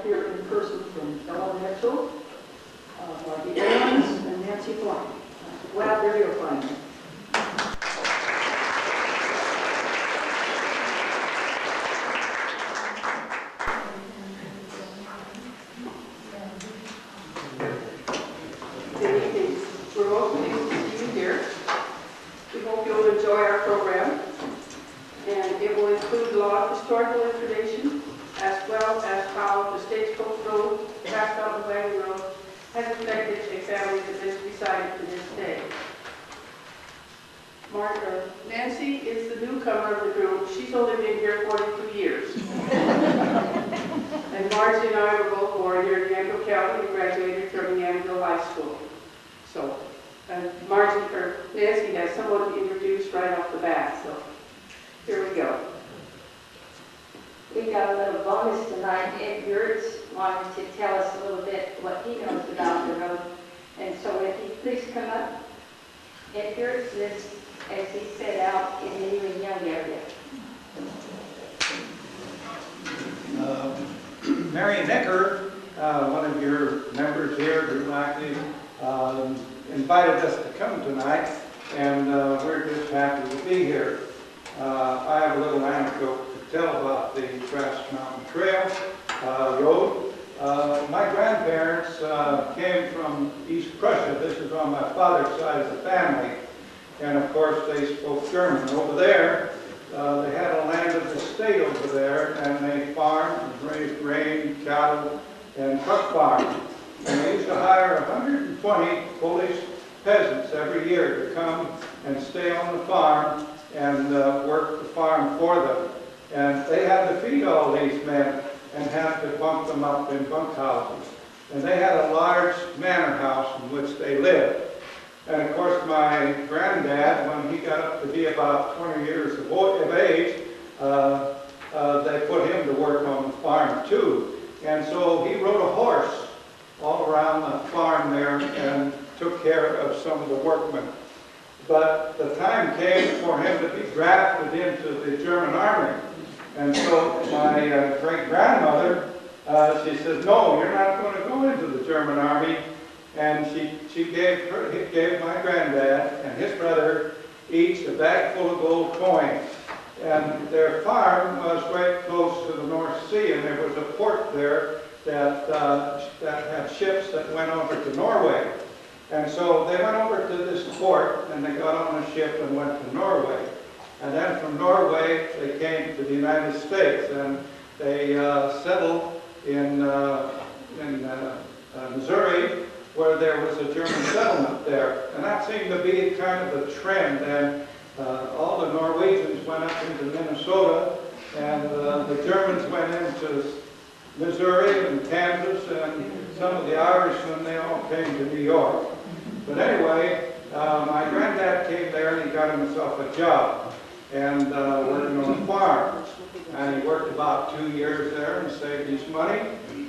here in person from Eleanor, Marjorie, Owens, and Nancy Thorton. Glad they're here finally. We're all pleased to see you here. We hope you'll enjoy our program, and it will include a lot of historical information, as well as how the Stagecoach Road, Grass Mountain Wagon Road, has affected a family that lives beside it to this day. Nancy is the newcomer of the group. She's only been here 42 years. And Marjorie and I were both born here in Yanko County and graduated from Yamville High School. So, Nancy has someone to introduce right off the bat, so here we go. We got a little bonus tonight. Ed Gertz wanted to tell us a little bit what he knows about the road. And so if you please come up. Ed Gertz lives, as he said, out in the New and Young area. Mary Nicker, one of your members here, group active, invited us to come tonight, and we're just happy to be here. I have a little anecdote to tell about the Grass Mountain Trail road. My grandparents came from East Prussia. This is on my father's side of the family, and of course they spoke German. Over there, they had a landed estate over there, and they farmed and raised grain, cattle, and truck farmed. And they used to hire 120 Polish peasants every year to come and stay on the farm and work the farm for them. And they had to feed all these men and had to bunk them up in bunkhouses. And they had a large manor house in which they lived. And of course my granddad, when he got up to be about 20 years of age, they put him to work on the farm too. And so he rode a horse all around the farm there and took care of some of the workmen. But the time came for him to be drafted into the German army. And so my great-grandmother, she says, no, you're not going to go into the German army. And she gave my granddad and his brother each a bag full of gold coins. And their farm was right close to the North Sea, and there was a port there that had ships that went over to Norway. And so they went over to this port, and they got on a ship and went to Norway. And then from Norway, they came to the United States, and they settled in Missouri, where there was a German settlement there. And that seemed to be kind of the trend. And all the Norwegians went up into Minnesota, and the Germans went into Missouri and Kansas, and some of the Irishmen, they all came to New York. But anyway, my granddad came there and he got himself a job and working on a farm. And he worked about 2 years there and saved his money,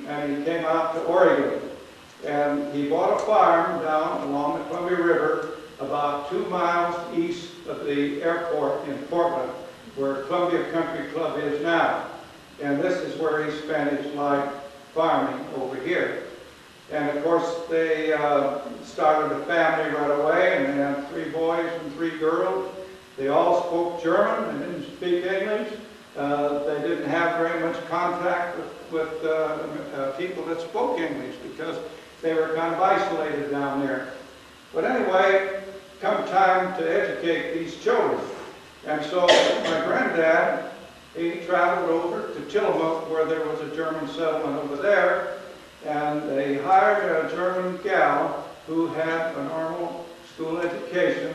and he came out to Oregon. And he bought a farm down along the Columbia River about 2 miles east of the airport in Portland, where Columbia Country Club is now. And this is where he spent his life farming over here. And of course they started a family right away, and they had 3 boys and 3 girls. They all spoke German. They didn't speak English. They didn't have very much contact with people that spoke English because they were kind of isolated down there. But anyway, come time to educate these children. And so my granddad, he traveled over to Tillamook, where there was a German settlement over there, and they hired a German gal who had a normal school education,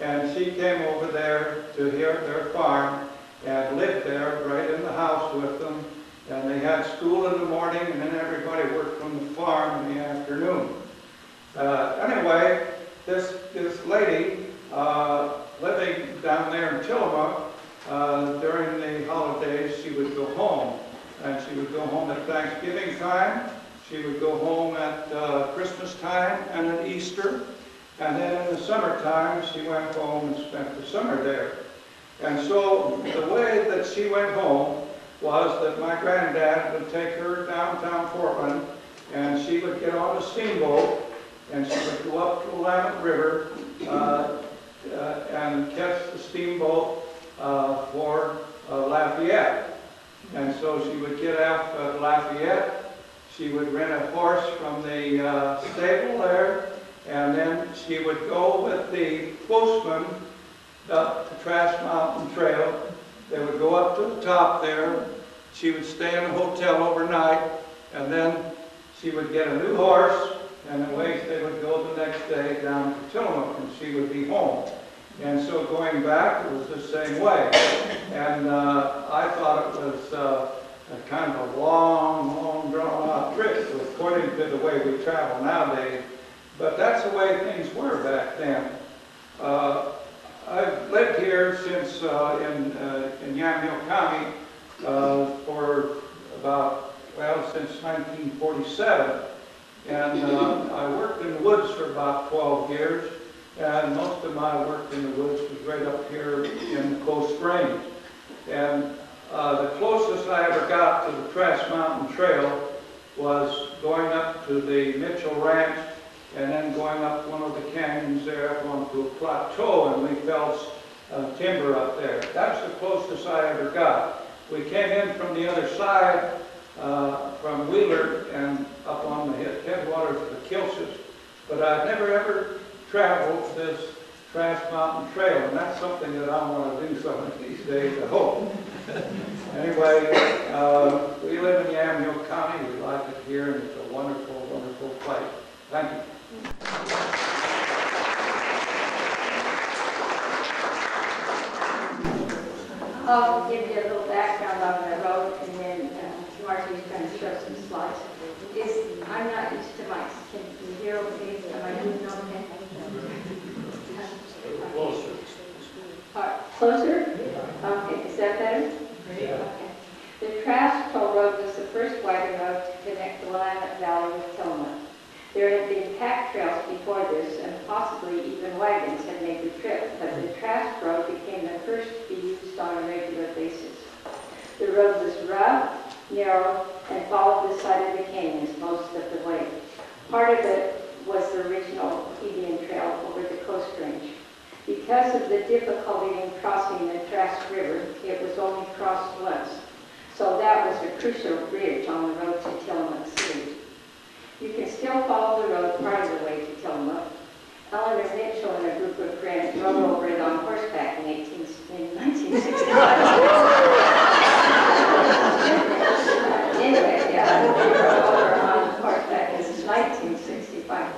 and she came over there to their farm and lived there right in the house with them. And they had school in the morning, and then everybody worked on the farm in the afternoon. Anyway, this lady living down there in Tillamook, during the holidays, she would go home. And she would go home at Thanksgiving time. She would go home at Christmas time and at Easter. And then in the summertime, she went home and spent the summer there. And so the way that she went home was that my granddad would take her downtown Thorton, and she would get on a steamboat, and she would go up to the Willamette River and catch the steamboat for Lafayette. And so she would get out at Lafayette, she would rent a horse from the stable there, and then she would go with the postman up the Trask Mountain Trail. They would go up to the top there. She would stay in a hotel overnight, and then she would get a new horse, and away they would go the next day down to Tillamook, and she would be home. And so going back, it was the same way. And I thought it was a kind of a long, drawn-out trip, according to the way we travel nowadays. But that's the way things were back then. I've lived here since in Yamhill County for about, since 1947. And I worked in the woods for about 12 years. And most of my work in the woods was right up here in the Coast Range. And the closest I ever got to the Trask Mountain Trail was going up to the Mitchell Ranch and then going up one of the canyons there up onto a plateau, and we felled timber up there. That's the closest I ever got. We came in from the other side, from Wheeler and up on the headwaters of the Kilches, but I've never ever traveled this Trask Mountain Trail, and that's something that I want to do some of these days, I hope. Anyway, we live in Yamhill County. We like it here, and it's a wonderful, wonderful place. Thank you. I'll give you a little background on the road, and then Marjorie's going to show some slides. I'm not used to mics. Can you hear okay? Am I doing okay? Closer. All right, closer? Okay, is that better? Okay. The Trask Toll Road was the first wagon road to connect the Willamette Valley with Tillamook. There had been pack trails before this, and possibly even wagons had made the trip, but the Trask Road became the first to be used on a regular basis. The road was rough, narrow, and followed the side of the canyons most of the way. Part of it was the original Indian Trail over the Coast Range. Because of the difficulty in crossing the Trask River, it was only crossed once. So that was a crucial bridge on the road to Tillamook City. You can still follow the road part of the way to Tillamook. Eleanor Mitchell and a group of friends rode over it on horseback in 1965. Anyway, yeah, we rode over on horseback in 1965.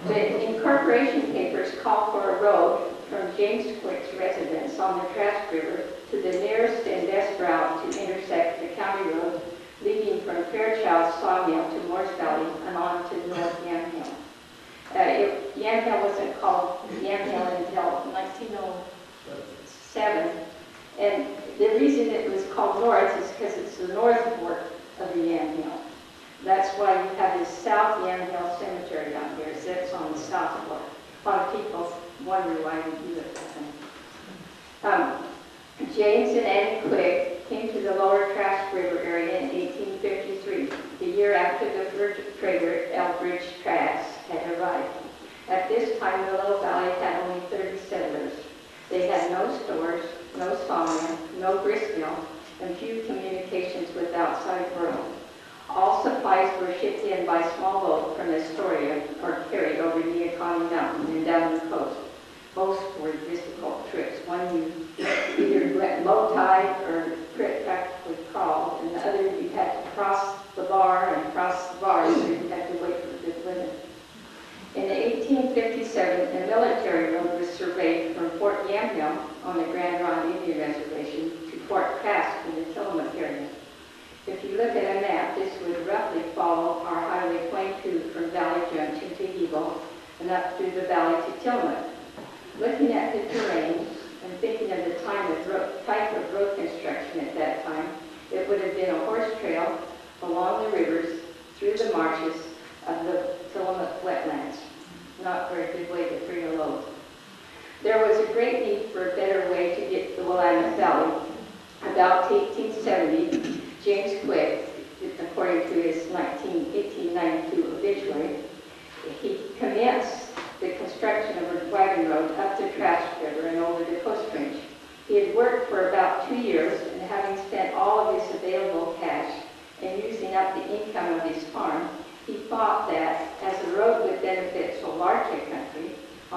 The incorporation papers call for a road from James Quick's residence on the Trask River to the nearest and best route to intersect the county road leading from Fairchild's Sawmill to Morse Valley and on to North Yamhill. Yamhill wasn't called Yamhill until 1907, and the reason it was called North is because it's the north fork of the Yamhill. That's why you have this South Yamhill Cemetery down here, so that's on the south fork. A lot of people wonder why we do it that way. James and Annie Quick came to the lower Trask River area in 1853, the year after the fur trader Elbridge Trask had arrived. At this time, the little valley had only 30 settlers. They had no stores, no sawmill, no gristmill, and few communications with the outside world. All supplies were shipped in by small boat from Astoria or carried over Neocon Mountain and down the coast. Both were difficult trips. One you either went low tide or practically crawled, and the other you had to cross the bar and cross the bar, so you had to wait for good weather. In 1857, a military road was surveyed from Fort Yamhill on the Grand Ronde Indian Reservation to Fort Trask in the Tillamook area. If you look at a map, this would roughly follow our Highway 22 from Valley Junction to Eagle and up through the valley to Tillamook. Looking at the terrain and thinking of the type of road construction at that time, it would have been a horse trail along the rivers through the marshes of the Tillamook wetlands. Not a very good way to free a load. There was a great need for a better way to get to the Willamette Valley. About 1870,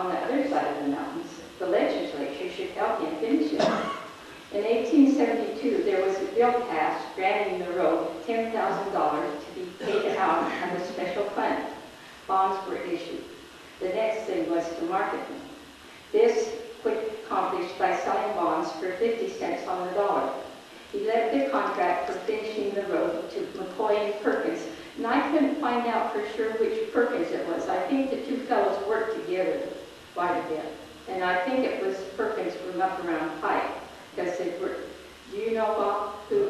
on the other side of the mountains. The legislature should help him finish it. In 1872, there was a bill passed granting the road $10,000 to be paid out of a special fund. Bonds were issued. The next thing was to market them. This was accomplished by selling bonds for 50 cents on the dollar. He left the contract for finishing the road to McCoy and Perkins, and I couldn't find out for sure which Perkins it was. I think the two fellows worked together quite a bit, and I think it was Perkins from up around Pike, because they were, do you know Bob? Who?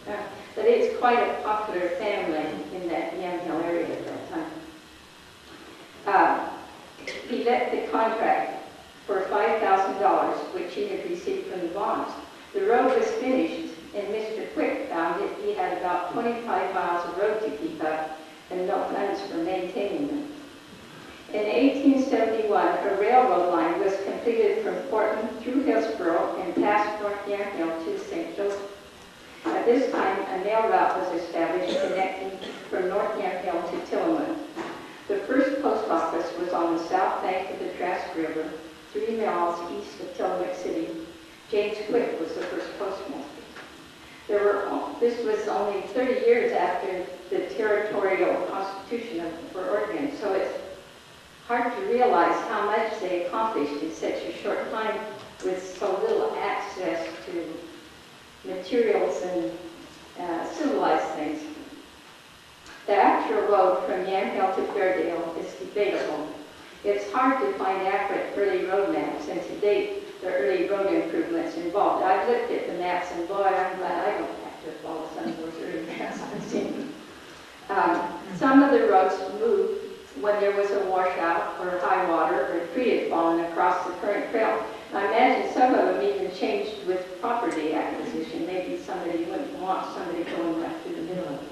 But it's quite a popular family in that Yamhill area at that time. He let the contract for $5,000, which he had received from the bonds. The road was finished, and Mr. Quick found that he had about 25 miles of road to keep up and no funds for maintaining them. In 1871, a railroad line was completed from Thorton through Hillsboro and past North Yamhill to St. Joseph. At this time, a mail route was established connecting from North Yamhill to Tillamook. The first post office was on the south bank of the Trask River, 3 miles east of Tillamook City. James Quick was the first postmaster. This was only 30 years after the territorial constitution for Oregon, so it's hard to realize how much they accomplished in such a short time with so little access to materials and civilized things. The actual road from Yamhill to Fairdale is debatable. It's hard to find accurate early road maps, and to date, the early road improvements involved. I've looked at the maps, and boy, I'm glad I don't have to follow some of those early maps I've seen. Some of the roads moved when there was a washout or high water or a tree had fallen across the current trail. I imagine some of them even changed with property acquisition. Maybe somebody wouldn't want somebody going right through the middle of it.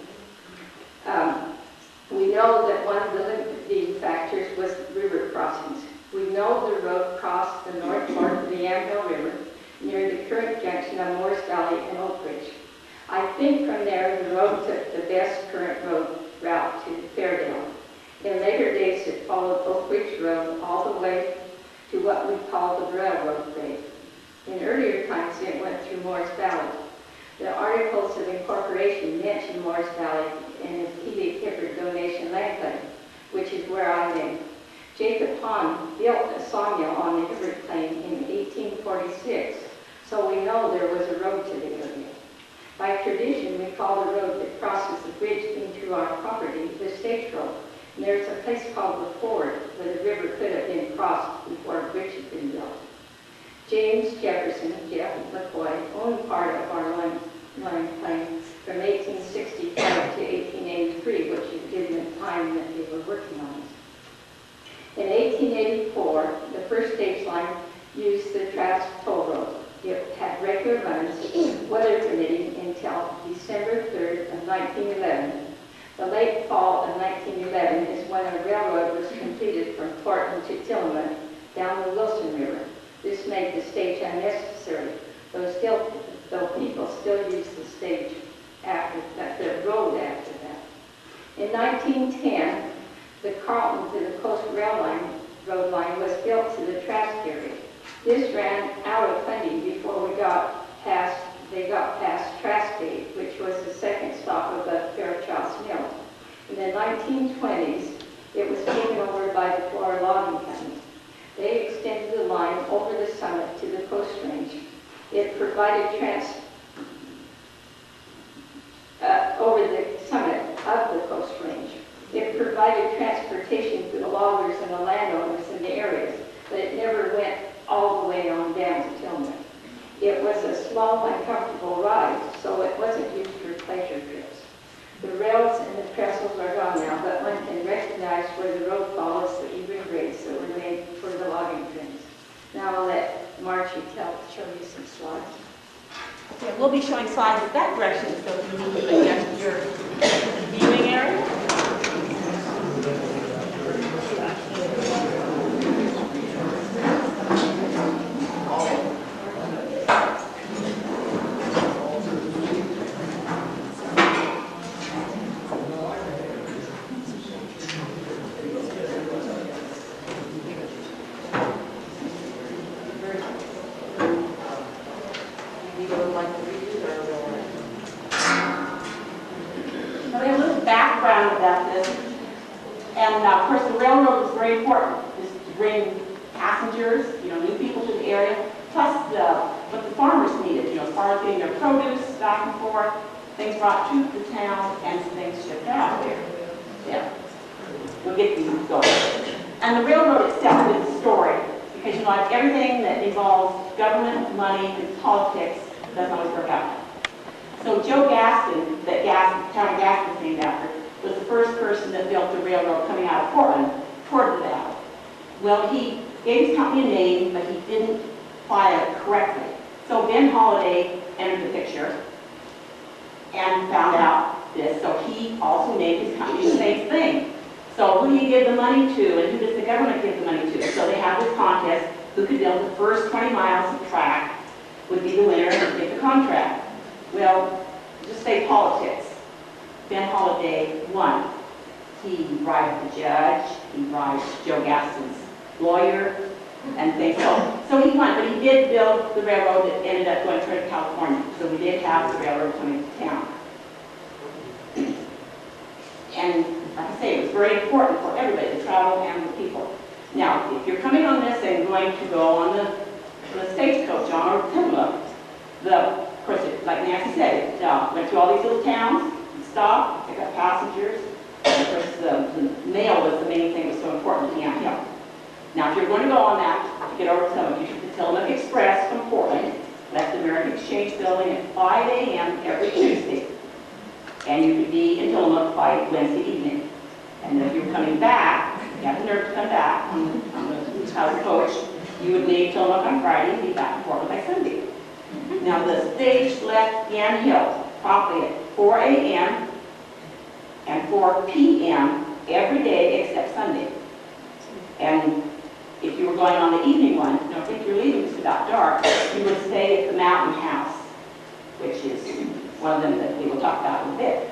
We know that one of the limiting factors was river crossings. We know the road crossed the north fork of the Yamhill River near the current junction of Morris Valley and Oak Ridge. I think from there the road took the best current road route to Fairdale. In later days it followed Oak Ridge Road all the way to what we call the railroad grade. In earlier times it went through Morris Valley. The Articles of Incorporation mention Morris Valley and the Healy Hibbert donation land claim, which is where I live. Jacob Hahn built a sawmill on the Hibbert claim in 1846, so we know there was a road to the area. By tradition, we call the road that crosses the bridge into our property the Stage Road. And there's a place called the Ford where the river could have been crossed before a bridge had been built. James Jefferson, Jeff McCoy, owned part of our line claim from 1865 to 1883, which is given the time that they were working on it. In 1884, the first stage line used the Trask Toll Road. It had regular runs, weather permitting, until December 3rd of 1911. The late fall of 1911 is when a railroad was completed from Thorton to Tillamook down the Wilson River. This made the stage unnecessary, though people still use the stage after that, the road after that. In 1910, the Carlton to the Coast road line was built to the Trask area. This ran out of funding before they got past Trask Gate, which was the second stop above Fairchild's Mill. In the 1920s, it was taken over by the Florida Logging Company. They extended the line over the summit to the Coast Range. It provided over the summit of the Coast Range. It provided transportation to the loggers and the landowners in the areas, but it never went all the way on down to Tillamook. It was a slow, uncomfortable ride, so it wasn't used for pleasure trips. The rails and the trestles are gone now, but one can recognize where the road follows the even grades that were made for the logging trains. Now I'll let Marjorie show you some slides. Okay, we'll be showing slides in that direction, so if you need to adjust your viewing area. Now, of course, the railroad was very important, just to bring passengers, new people to the area, plus what the farmers needed, as far as getting their produce back and forth, things brought to the town, and things shipped out there. Yeah. We'll get these going. And the railroad itself is a story, because like everything that involves government, money, and politics doesn't always work out. So Joe Gaston, that town of Gaston named after, was the first person that built the railroad coming out of Thorton toward the valley. Well, he gave his company a name, but he didn't file it correctly. So Ben Holiday entered the picture and found out this, so he also named his company the same thing. So who do you give the money to, and who does the government give the money to? So they have this contest, who could build the first 20 miles of track would be the winner and get the contract. Well, just say politics. Ben Holiday won. He bribed the judge, he bribed Joe Gaston's lawyer, and things. So he won, but he did build the railroad that ended up going to California. So we did have the railroad coming to town. And like I say, it was very important for everybody, the travel and the people. Now, if you're coming on this and going to go on the stagecoach on or Tillamook, of course, like Nancy said, it went through all these little towns, stopped, pick up passengers, and of course the mail was the main thing that was so important to Ant Hill. Now, if you're going to go on that, to get over to Tillamook, you took the Tillamook Express from Portland, left the American Exchange Building at 5 a.m. every Tuesday, and you could be in Tillamook by Wednesday evening. And if you were coming back, you had the nerve to come back on the house coach, you would leave Tillamook on Friday and be back in Portland by Sunday. Now, the stage left Ant Hill promptly at 4 a.m. and 4 p.m. every day except Sunday. And if you were going on the evening one, don't think you're leaving just about dark, you would stay at the Mountain House, which is one of them that we will talk about in a bit.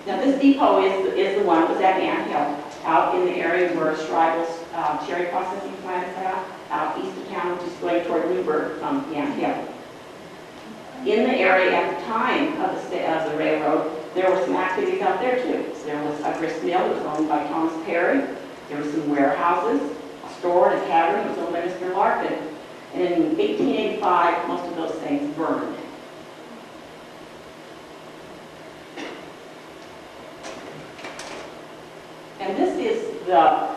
Now, this depot is the one that was at Ant Hill, out in the area where Schreiber's cherry processing plant is out east of town, which is going toward Newburgh from Ant Hill. In the area at the time of the railroad, there were some activities out there too. There was a grist mill that was owned by Thomas Perry. There were some warehouses, a store and a tavern that was owned by Mr. Larkin. And in 1885, most of those things burned. And this is the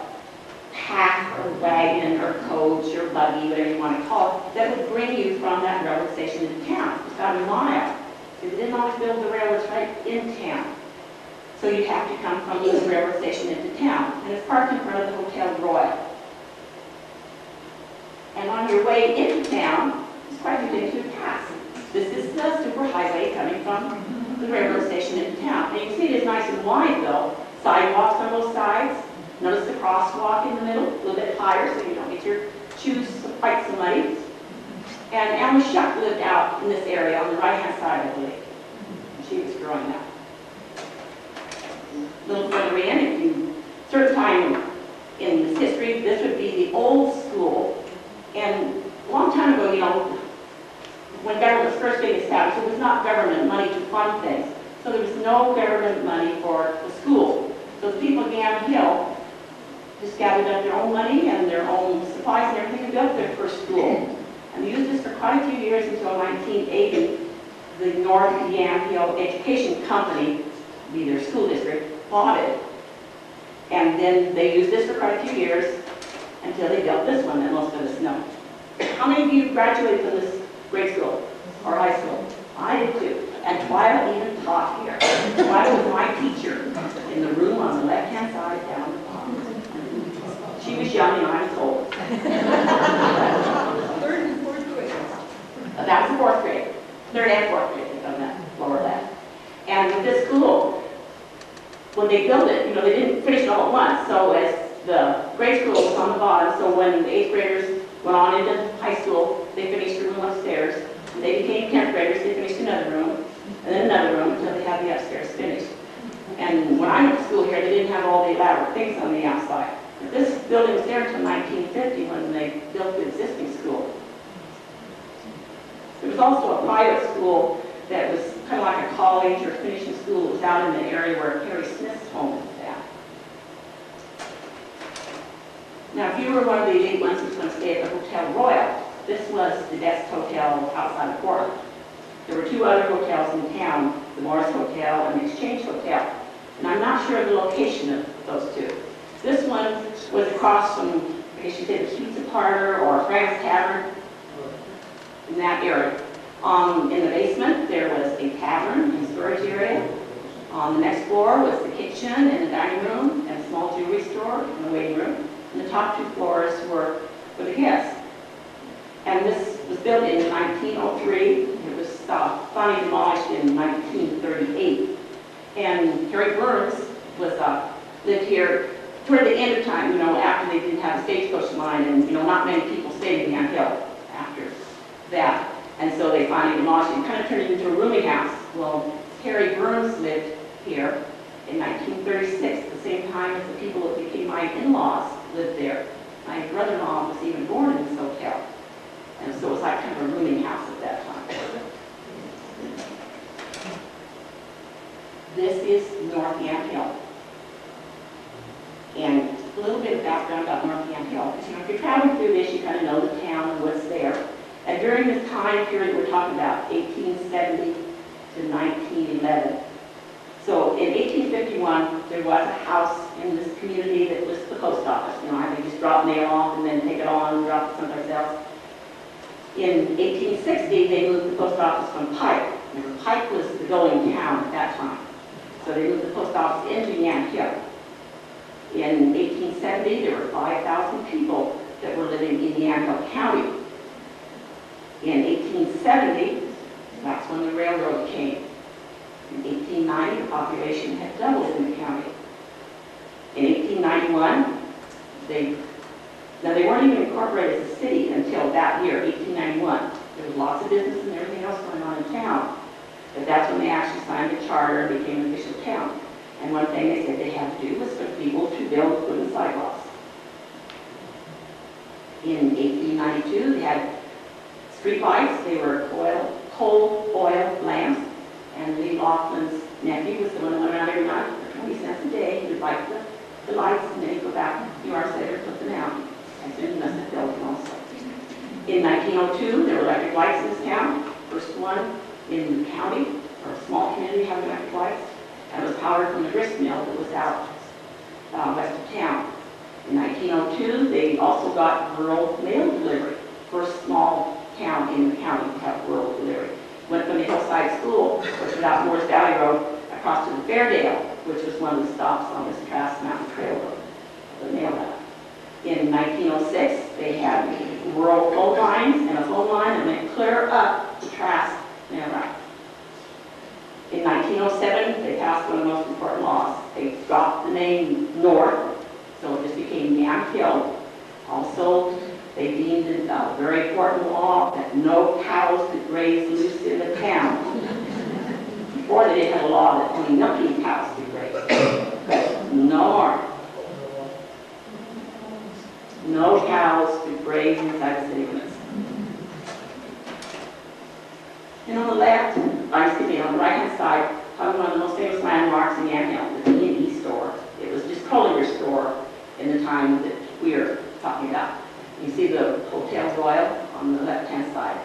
hack or wagon or coach or buggy, whatever you want to call it, that would bring you from that railroad station into town. It's about a mile. Because they didn't always build the railroads right in town. So you'd have to come from the railroad station into town. And it's parked in front of the Hotel Royal. And on your way into town, it's quite a bit to pass. This is the superhighway coming from the railroad station into town. And you can see it is nice and wide though. Sidewalks on both sides. Notice the crosswalk in the middle, a little bit higher so you don't get your shoes quite so muddy. And Alma Shuck lived out in this area on the right-hand side, I believe. She was growing up. A little further in, certain time in this history, this would be the old school. And a long time ago, when government was first getting established, it was not government money to fund things. So there was no government money for the school. So the people of Ant Hill just gathered up their own money and their own supplies and everything and built their first school. And they used this for quite a few years until 1980. The North Ant Hill Education Company, be their school district, bought it. And then they used this for quite a few years until they built this one that most of us know. How many of you graduated from this grade school or high school? I did too. And Twyla even taught here. Twyla was my teacher in the room on the left-hand side down the bottom. She was young and I was old. Third and fourth grade. That was the fourth grade. Third and fourth grade on that lower left. And with this school, when they built it, they didn't finish it all at once. So as the grade school was on the bottom, so when the 8th graders went on into high school, they finished a room upstairs. When they became 10th graders, they finished another room, and then another room until they had the upstairs finished. And when I went to school here, they didn't have all the elaborate things on the outside. But this building was there until 1950 when they built the existing school. There was also a private school that was kind of like a college or finishing school. It was out in the area where Harry Smith's home was at. Now, if you were one of the elite ones who's going to stay at the Hotel Royal, this was the best hotel outside of Thorton. There were two other hotels in town, the Morris Hotel and the Exchange Hotel. And I'm not sure of the location of those two. This one was across from, I guess you say, the Pizza Parlor or Frank's Tavern, in that area. In the basement, there was a tavern and storage area. On the next floor was the kitchen and the dining room and a small jewelry store and the waiting room. And the top two floors were for the guests. And this was built in 1903. It was finally demolished in 1938. And Harry Burns was lived here toward the end of time, after they didn't have a stagecoach line, and not many people stayed in Yam Hill after that. And so they finally demolished it and kind of turned it into a rooming house. Well, Harry Burns lived here in 1936, the same time as the people that became my in-laws lived there. My brother-in-law was even born in this hotel. And so it was like kind of a rooming house at that time. This is North Yam Hill. And a little bit of background about North Yam Hill, because if you're traveling through this, you kind of know the town and what's there. And during this time period we're talking about, 1870 to 1911. So in 1851, there was a house in this community that was the post office. They just drop mail off and then take it on and drop it someplace else. In 1860, they moved the post office from Pike. Remember, Pike was the going town at that time. So they moved the post office into Yam Hill. In 1870, there were 5,000 people that were living in Yam Hill County. In 1870, that's when the railroad came. In 1890, the population had doubled in the county. In 1891, they weren't even incorporated as a city until that year, 1891. There was lots of business and everything else going on in town. But that's when they actually signed the charter and became an official town. And one thing they said they had to do was for people to build wooden sidewalks. In 1892, they had street lights. They were coal oil lamps. And Lee Laughlin's nephew was the one that went around every night for 20 cents a day. He would light the lights, and then he'd go back a few hours later and put them out. And soon he must have built them also. In 1902, there were electric lights in this town. First one in the county, or a small community having electric lights. And it was powered from the grist mill that was out west of town. In 1902, they also got rural mail delivery. First small town in the county to have rural delivery. Went from the Hillside School, which was out Morris Valley Road, across to the Fairdale, which was one of the stops on this Trask Mountain Trail Road, the mail route. In 1906, they had rural phone lines and a phone line that went clear up the Trask mail route. In 1907, they passed one of the most important laws. They dropped the name North, so it just became Yam Hill. Also, they deemed it a very important law that no cows could graze loose in the town. Before they didn't have a law that only milking cows could graze. But no more. No cows could graze inside the city limits. And on the left, on the right-hand side, probably one of the most famous landmarks in Yam Hill, the D&E store. It was just Collinger's store in the time that we're talking about. You see the Hotel Royal on the left-hand side.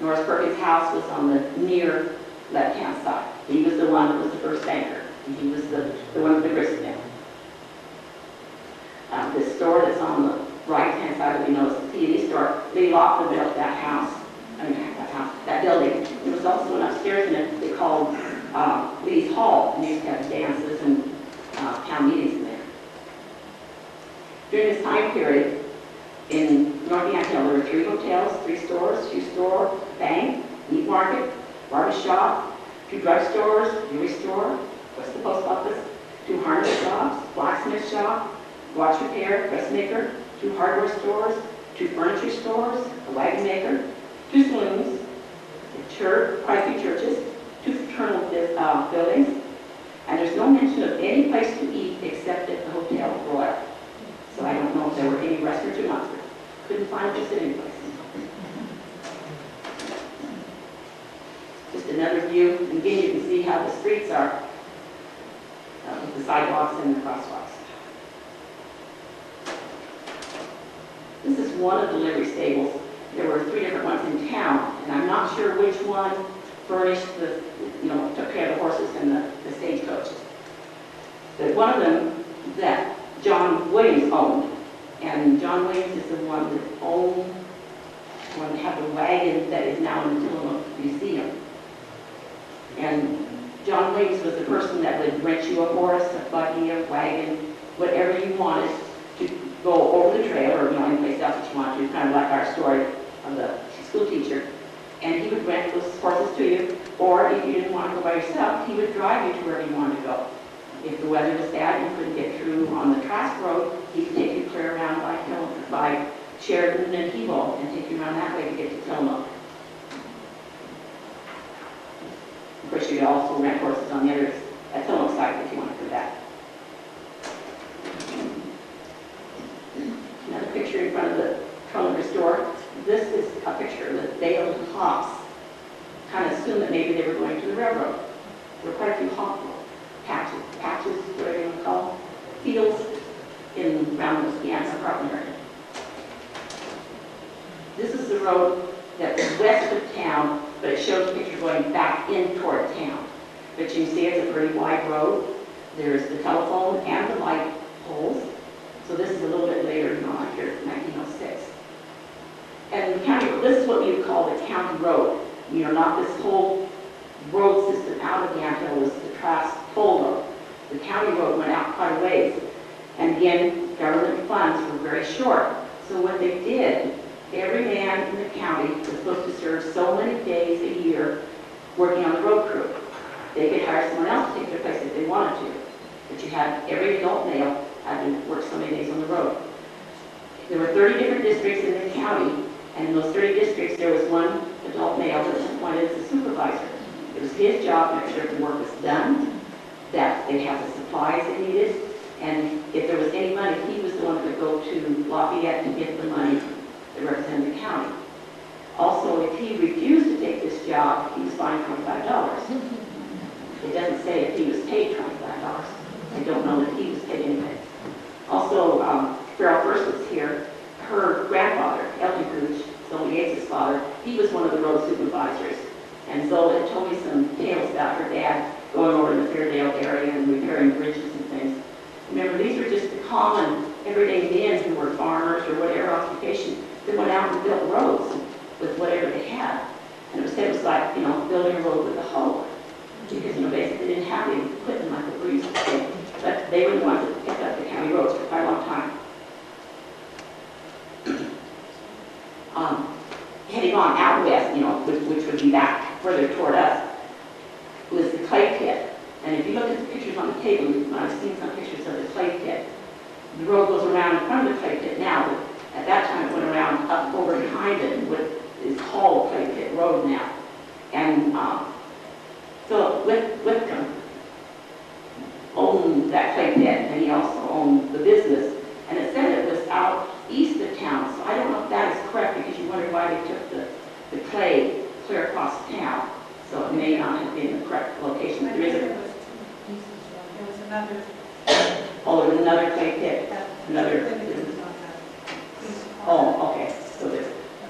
Norris Perkins' house was on the near left-hand side. He was the one that was the first banker. And he was the one with the grist mill. This store that's on the right-hand side that we know is the T&E store, Lee Laughlin built that house. That building. There was also one upstairs in it they called Lee's Hall, and they used to have dances and town meetings in there. During this time period, in North Yam Hill, there were 3 hotels, 3 stores, shoe store, bank, meat market, barber shop, 2 drugstores, jewelry store, what's the post office, 2 harness shops, blacksmith shop, watch repair, dressmaker, 2 hardware stores, 2 furniture stores, a wagon maker, 2 saloons, a church, quite a few churches, 2 fraternal buildings, and there's no mention of any place to eat except at the Hotel Royal. So I don't know if there were any restaurants or not. Couldn't find just any place. Just another view. And again, you can see how the streets are with the sidewalks and the crosswalks. This is one of the livery stables. There were 3 different ones in town, and I'm not sure which one furnished the, took care of the horses and the stagecoaches. But one of them that John Williams owned, and John Williams is the one that owned, one that had the wagon that is now in the Tillamook Museum. And John Williams was the person that would rent you a horse, a buggy, a wagon, whatever you wanted to go over the trail or any place else that you wanted to, kind of like our story of the school teacher. And he would rent those horses to you, or if you didn't want to go by yourself, he would drive you to wherever you wanted to go. If the weather was bad, you couldn't get through on the Trask Road, he could take you clear around by Sheridan and Hebo and take you around that way to get to Tillamook. Of course, you could also rent horses on the other at Tillamook side if you want to do that. Another picture in front of the Trollinger store. This is a picture that Dale and Hops kind of assumed that maybe they were going to the railroad. There were quite a few hop patches, whatever you want to call them, fields around the Yan's apartment area. This is the road that was west of town, but it shows a picture going back in toward town. But you can see it's a pretty wide road. There's the telephone and the light poles. So this is a little bit later, like here, 1906. And the county, this is what we would call the county road. Not this whole road system out of Yamhill was the Trask toll road. The county road went out quite a ways. And again, government funds were very short. So what they did, every man in the county was supposed to serve so many days a year working on the road crew. They could hire someone else to take their place if they wanted to. But you had every adult male had to work so many days on the road. There were 30 different districts in the county, and in those 30 districts there was one adult male that was appointed as a supervisor. It was his job to make sure the work was done, that they had the supplies they needed, and if there was any money, he was the one that would go to Lafayette to get the money that represented the county. Also, if he refused to take this job, he was fined $25. It doesn't say if he was paid $25. I don't know that he was paid anything. Also, Farrell First was here. Her grandfather, Elton Gooch, Zoe Yates' father, he was one of the road supervisors. And Zoe had told me some tales about her dad going over to the Fairdale area and repairing bridges and things. Remember, these were just the common, everyday men who were farmers or whatever occupation that went out and built roads with whatever they had. And it was like, building a road with a hoe. Because, basically they didn't have any equipment like the breeze did. But they were the ones that picked up the county roads for quite a long time. Heading on out west, which would be back further toward us, was the clay pit. And if you look at the pictures on the table, I've seen some pictures of the clay pit. The road goes around in front of the clay pit now, but at that time it went around up over behind it, what is called Clay Pit Road now. And Philip Whitcomb owned that clay pit, and he also owned the business. And it said it was out east of town, so I don't know if that is correct, because you wonder why they took the clay clear across town. So it may not have been the correct location. There is there was another. Oh, there was another clay pit. Another. Oh, okay. So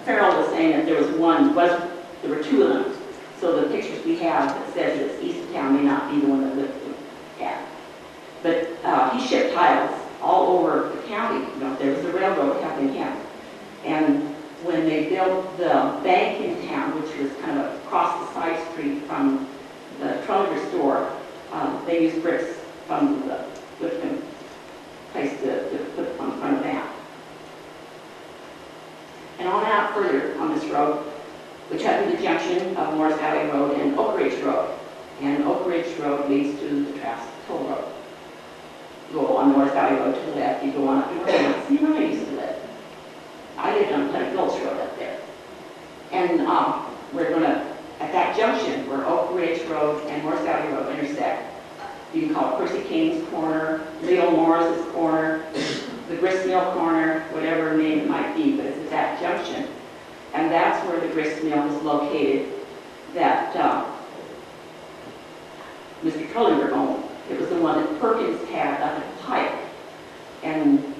Farrell was saying that there was one. There were 2 of them. So the pictures we have that says it's east of town may not be the one that Whitcomb had. But he shipped tiles all over the county. There was a railroad up in Kent. And when they built the bank in town, which was kind of across the side street from the Trollinger store, they used bricks from the Whitcomb place to put on front of that. And on out further on this road, which had the junction of Morris Valley Road and Oak Ridge Road. And Oak Ridge Road leads to the Trask Toll Road. You go on Morris Valley Road to the left, you go on up to Owens. See where I used to live. I lived on Pleasant Gulch Road up there. And we're going to, at that junction where Oak Ridge Road and Morris Valley Road intersect, you can call it Percy King's Corner, Leo Morris's Corner, the Gristmill Corner, whatever name it might be, but it's at that junction. And that's where the grist mill was located that Mr. Trollinger owned. It was the one that Perkins had up at Pike. And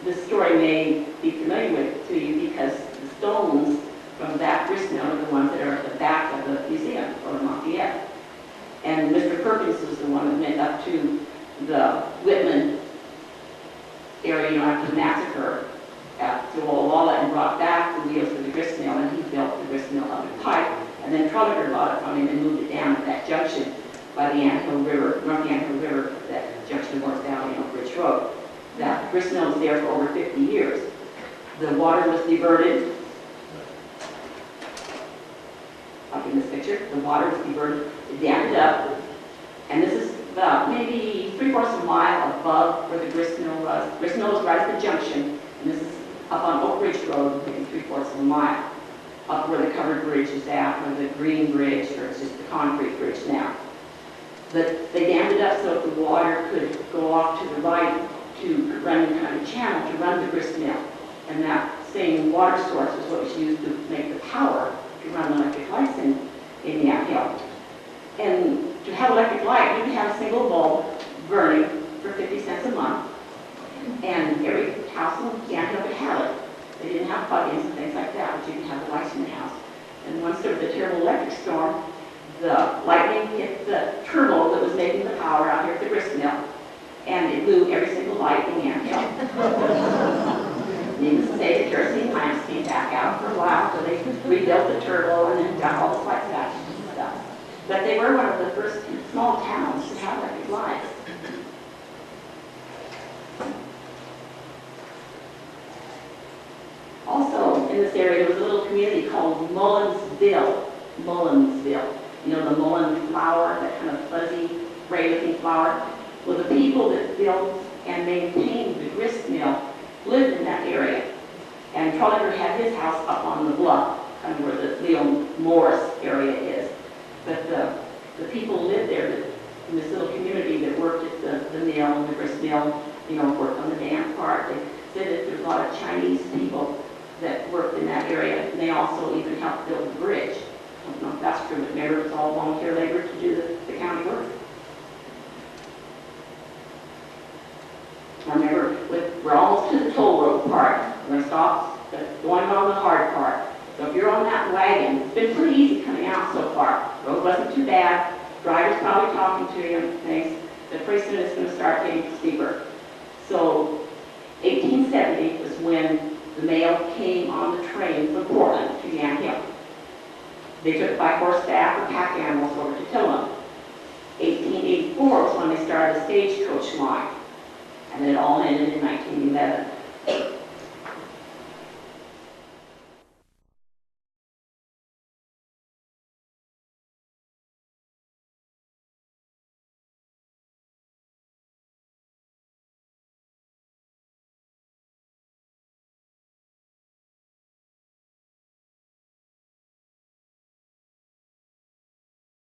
this story may be familiar with to you because the stones from that grist mill are the ones that are at the back of the museum, or Lafayette. And Mr. Perkins was the one that went up to the Whitman area, after the massacre at the Walla Walla, and brought back the wheels for the grist mill, and he built the grist mill under pipe. And then Trollinger bought it from him and moved it down at that junction by the Anthill River, North Anthill River, that junction North Valley on Bridge Road. That grist mill was there for over 50 years. The water was diverted. Like in this picture, the water was diverted, it dammed it up, and this is about maybe 3/4 of a mile above where the grist mill was. Grist mill was right at the junction, and this is up on Oak Ridge Road, maybe 3/4 of a mile, up where the covered bridge is at, or the green bridge, or it's just the concrete bridge now. But they dammed it up so that the water could go off to the right to run kind of channel to run the grist mill. And that same water source was what was used to make the power to run electric lights in the Anthill. And to have electric light, you could have a single bulb burning for 50 cents a month, and every house in Anthill could have it. They didn't have plug-ins and things like that, but you could have the lights in the house. And once there was a terrible electric storm, the lightning hit the turbo that was making the power out here at the grist mill, and it blew every single light in the Anthill. Needless to say, the kerosene lamps came back out for a while, so they rebuilt the turbo and then got all the lights back and stuff. But they were one of the first small towns to have electric lights. Also, in this area, there was a little community called Mullinsville. Mullinsville. You know, the mullein flower, that kind of fuzzy, gray-looking flower. Well, the people that built and maintained the grist mill lived in that area. And Trollinger had his house up on the bluff, kind of where the Leo Morris area is. But the people lived there in this little community that worked at the mill and the grist mill, worked on the dam part. They said that there's a lot of Chinese people that worked in that area, and they also even helped build the bridge. I don't know if that's true, but maybe it was all volunteer labor to do the county work. I remember we're almost to the toll road part. We're going to stop going on the hard part. So if you're on that wagon, it's been pretty easy coming out so far. The road wasn't too bad. Driver's probably talking to you and things, but pretty soon it's going to start getting steeper. So 1870 was when the mail came on the train from Portland to Yamhill. They took it by horseback or pack animals over to Tillamook. 1884 was when they started the stagecoach line. And it all ended in 1900.